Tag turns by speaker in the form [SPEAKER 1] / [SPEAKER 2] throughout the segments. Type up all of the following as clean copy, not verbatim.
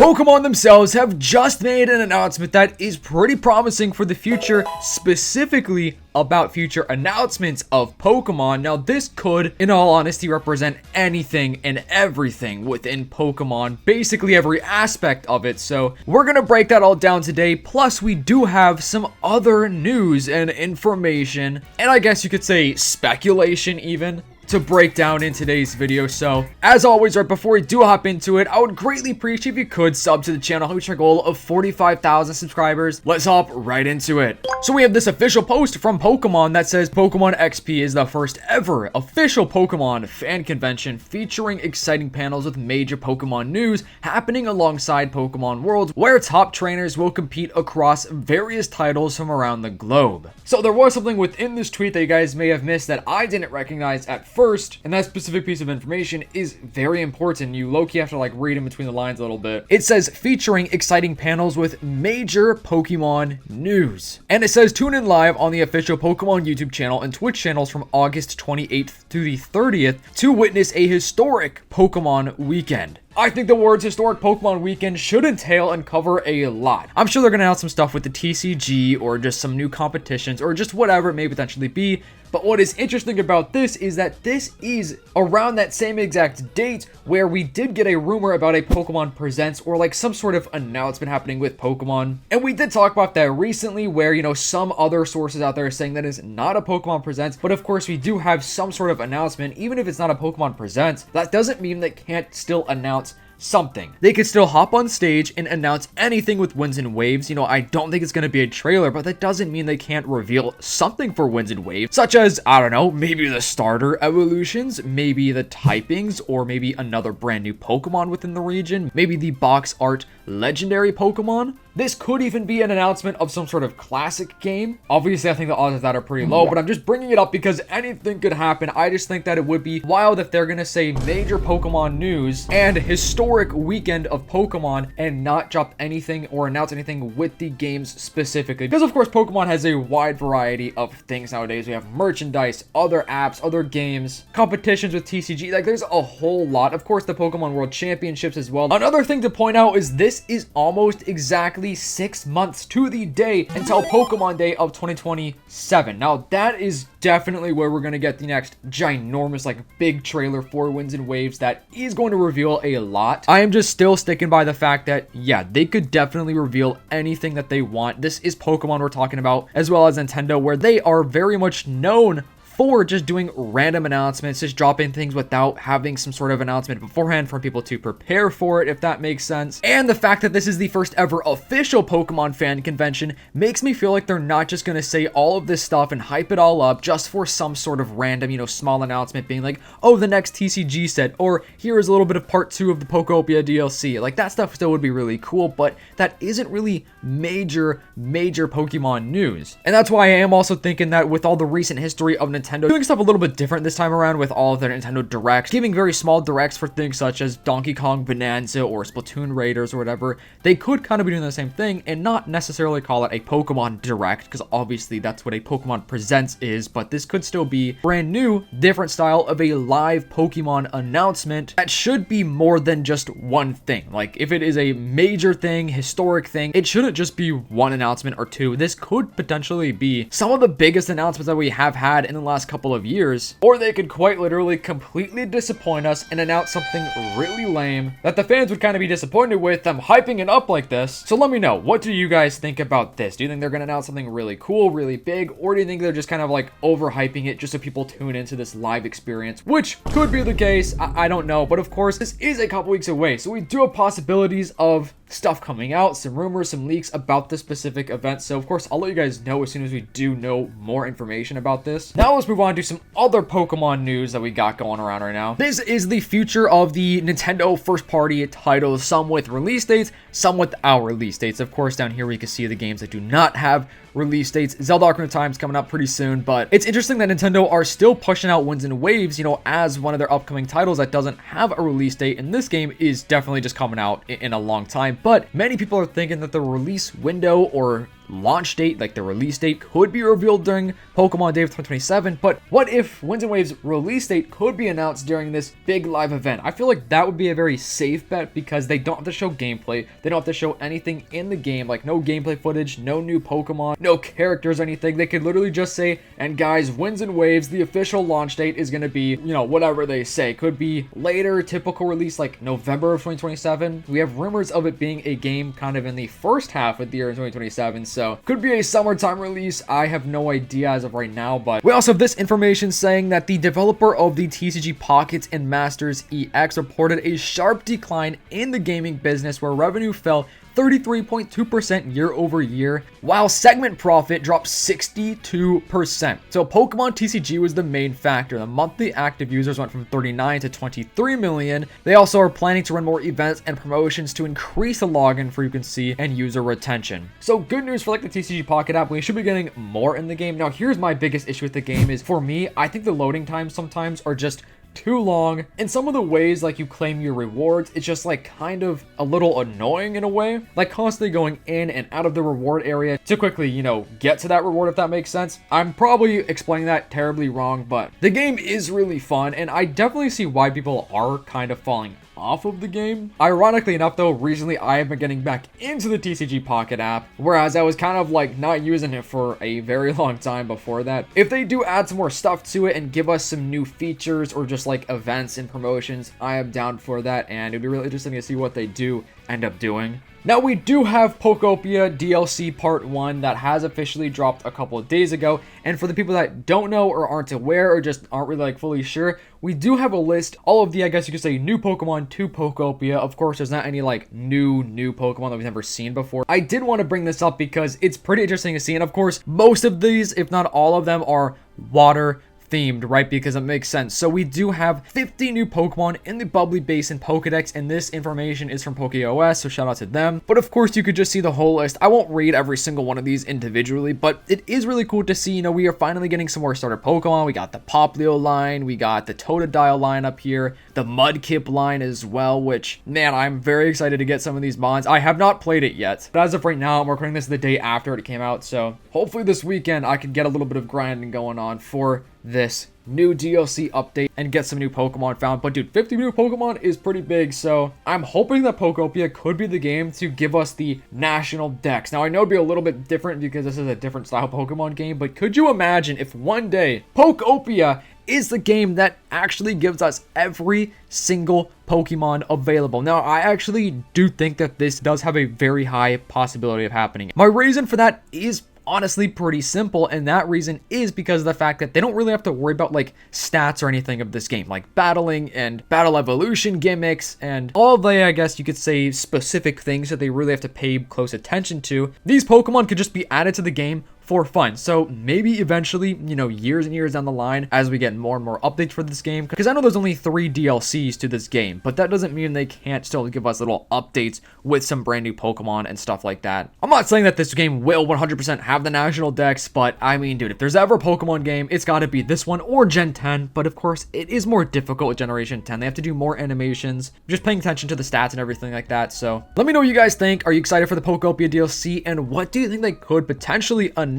[SPEAKER 1] Pokemon themselves have just made an announcement that is pretty promising for the future, specifically about future announcements of Pokemon. Now, this could, in all honesty, represent anything and everything within Pokemon, basically every aspect of it. So we're gonna break that all down today. Plus, we do have some other news and information, and I guess you could say speculation even, to break down in today's video. So as always, right before we do hop into it, I would greatly appreciate if you could sub to the channel, reach our goal of 45,000 subscribers. Let's hop right into it. So we have this official post from Pokemon that says Pokemon XP is the first ever official Pokemon fan convention featuring exciting panels with major Pokemon news happening alongside Pokemon Worlds, where top trainers will compete across various titles from around the globe. So there was something within this tweet that you guys may have missed that I didn't recognize at first, and that specific piece of information is very important. You low-key have to like read in between the lines a little bit. It says featuring exciting panels with major Pokemon news, and it says tune in live on the official Pokemon YouTube channel and Twitch channels from August 28th to the 30th to witness a historic Pokemon weekend. I think the words historic Pokemon weekend should entail and cover a lot. I'm sure they're gonna announce some stuff with the TCG or just some new competitions or just whatever it may potentially be. But what is interesting about this is that this is around that same exact date where we did get a rumor about a Pokemon Presents or like some sort of announcement happening with Pokemon. And we did talk about that recently where, you know, some other sources out there are saying that is not a Pokemon Presents. But of course, we do have some sort of announcement. Even if it's not a Pokemon Presents, that doesn't mean they can't still announce something. They could still hop on stage and announce anything with Winds and Waves. You know, I don't think it's going to be a trailer, but that doesn't mean they can't reveal something for Winds and Waves, such as, I don't know, maybe the starter evolutions, maybe the typings, or maybe another brand new Pokemon within the region, maybe the box art legendary Pokemon. This could even be an announcement of some sort of classic game. Obviously, I think the odds of that are pretty low, but I'm just bringing it up because anything could happen. I just think that it would be wild if they're going to say major Pokemon news and historic weekend of Pokemon and not drop anything or announce anything with the games specifically. Because, of course, Pokemon has a wide variety of things nowadays. We have merchandise, other apps, other games, competitions with TCG. Like, there's a whole lot. Of course, the Pokemon World Championships as well. Another thing to point out is this is almost exactly 6 months to the day until Pokemon Day of 2027. Now, that is definitely where we're going to get the next ginormous, like, big trailer for Winds and Waves that is going to reveal a lot. I am just still sticking by the fact that, yeah, they could definitely reveal anything that they want. This is Pokemon we're talking about, as well as Nintendo, where they are very much known for just doing random announcements, just dropping things without having some sort of announcement beforehand for people to prepare for it, if that makes sense. And the fact that this is the first ever official Pokemon fan convention makes me feel like they're not just going to say all of this stuff and hype it all up just for some sort of random, you know, small announcement being like, oh, the next TCG set, or here is a little bit of part 2 of the Pocopia DLC. Like, that stuff still would be really cool, but that isn't really major Pokemon news. And that's why I am also thinking that with all the recent history of Nintendo doing stuff a little bit different this time around with all of their Nintendo Directs, giving very small directs for things such as Donkey Kong Bonanza or Splatoon Raiders or whatever, they could kind of be doing the same thing and not necessarily call it a Pokemon Direct, because obviously that's what a Pokemon Presents is, but this could still be brand new, different style of a live Pokemon announcement that should be more than just one thing. Like, if it is a major thing, historic thing, it shouldn't just be one announcement or two. This could potentially be some of the biggest announcements that we have had in the last couple of years, or they could quite literally completely disappoint us and announce something really lame that the fans would kind of be disappointed with them hyping it up like this. So let me know, what do you guys think about this? Do you think they're gonna announce something really cool, really big, or do you think they're just kind of like overhyping it just so people tune into this live experience, which could be the case? I don't know, but of course this is a couple weeks away, so we do have possibilities of stuff coming out, some rumors, some leaks about this specific event. So of course I'll let you guys know as soon as we do know more information about this. Now let's move on to some other Pokemon news that we got going around right now. This is the future of the Nintendo first party titles, some with release dates, some without release dates. Of course, down here we can see the games that do not have release dates. Zelda Ocarina of Time's coming up pretty soon, but it's interesting that Nintendo are still pushing out Winds and Waves, you know, as one of their upcoming titles that doesn't have a release date, and this game is definitely just coming out in a long time. But many people are thinking that the release window or launch date, like the release date, could be revealed during Pokemon Day of 2027, but what if Winds and Waves release date could be announced during this big live event? I feel like that would be a very safe bet because they don't have to show gameplay, they don't have to show anything in the game, like no gameplay footage, no new Pokemon, no characters or anything. They could literally just say, and guys, Winds and Waves, the official launch date is going to be, you know, whatever they say. Could be later, typical release like November of 2027. We have rumors of it being a game kind of in the first half of the year 2027, so could be a summertime release. I have no idea as of right now, but we also have this information saying that the developer of the TCG Pockets and Masters EX reported a sharp decline in the gaming business where revenue fell 33.2% year over year, while segment profit dropped 62%. So Pokemon TCG was the main factor. The monthly active users went from 39 to 23 million. They also are planning to run more events and promotions to increase the login frequency and user retention. So good news for like the TCG Pocket app. We should be getting more in the game. Now here's my biggest issue with the game is, for me, I think the loading times sometimes are just too long. In some of the ways like you claim your rewards, it's just like kind of a little annoying in a way, like constantly going in and out of the reward area to quickly, you know, get to that reward, if that makes sense. I'm probably explaining that terribly wrong, but the game is really fun and I definitely see why people are kind of falling off of the game. Ironically enough though, recently I have been getting back into the TCG Pocket app, whereas I was kind of like not using it for a very long time before that. If they do add some more stuff to it and give us some new features or just like events and promotions, I am down for that, and it'd be really interesting to see what they do end up doing. Now we do have Pocopia DLC Part 1 that has officially dropped a couple of days ago, and for the people that don't know or aren't aware or just aren't really like fully sure, we do have a list, all of the, I guess you could say, new Pokemon to Pocopia. Of course, there's not any like new Pokemon that we've never seen before. I did want to bring this up because it's pretty interesting to see, and of course, most of these, if not all of them, are water themed, right? Because it makes sense. So we do have 50 new Pokemon in the Bubbly Basin Pokedex, and this information is from PokeOS, so shout out to them. But of course, you could just see the whole list. I won't read every single one of these individually, but it is really cool to see, you know, we are finally getting some more starter Pokemon. We got the Poplio line, we got the Totodile line up here, the Mudkip line as well, which, man, I'm very excited to get some of these mons. I have not played it yet, but as of right now, I'm recording this the day after it came out, so hopefully this weekend I can get a little bit of grinding going on for this new DLC update and get some new Pokemon found. But dude, 50 new Pokemon is pretty big, so I'm hoping that Pocopia could be the game to give us the national dex. Now I know it'd be a little bit different because this is a different style Pokemon game, but could you imagine if one day Pocopia is the game that actually gives us every single Pokemon available? Now, I actually do think that this does have a very high possibility of happening. My reason for that is honestly pretty simple, and that reason is because of the fact that they don't really have to worry about like stats or anything of this game, like battling and battle evolution gimmicks and all the, I guess you could say, specific things that they really have to pay close attention to. These Pokemon could just be added to the game for fun. So maybe eventually, you know, years and years down the line, as we get more and more updates for this game, because I know there's only 3 DLCs to this game, but that doesn't mean they can't still give us little updates with some brand new Pokemon and stuff like that. I'm not saying that this game will 100% have the national dex, but I mean, dude, if there's ever a Pokemon game, it's got to be this one or Gen 10, but of course, it is more difficult with Generation 10. They have to do more animations, just paying attention to the stats and everything like that. So let me know what you guys think. Are you excited for the Pocopia DLC, and what do you think they could potentially announce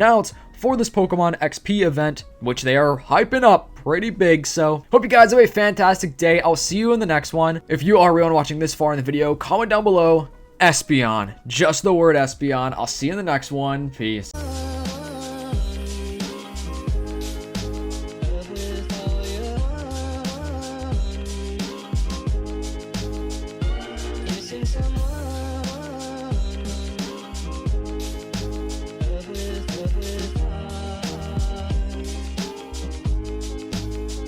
[SPEAKER 1] for this Pokemon XP event, which they are hyping up pretty big? So hope you guys have a fantastic day. I'll see you in the next one. If you are real and watching this far in the video, comment down below Espeon, just the word Espeon. I'll see you in the next one. Peace.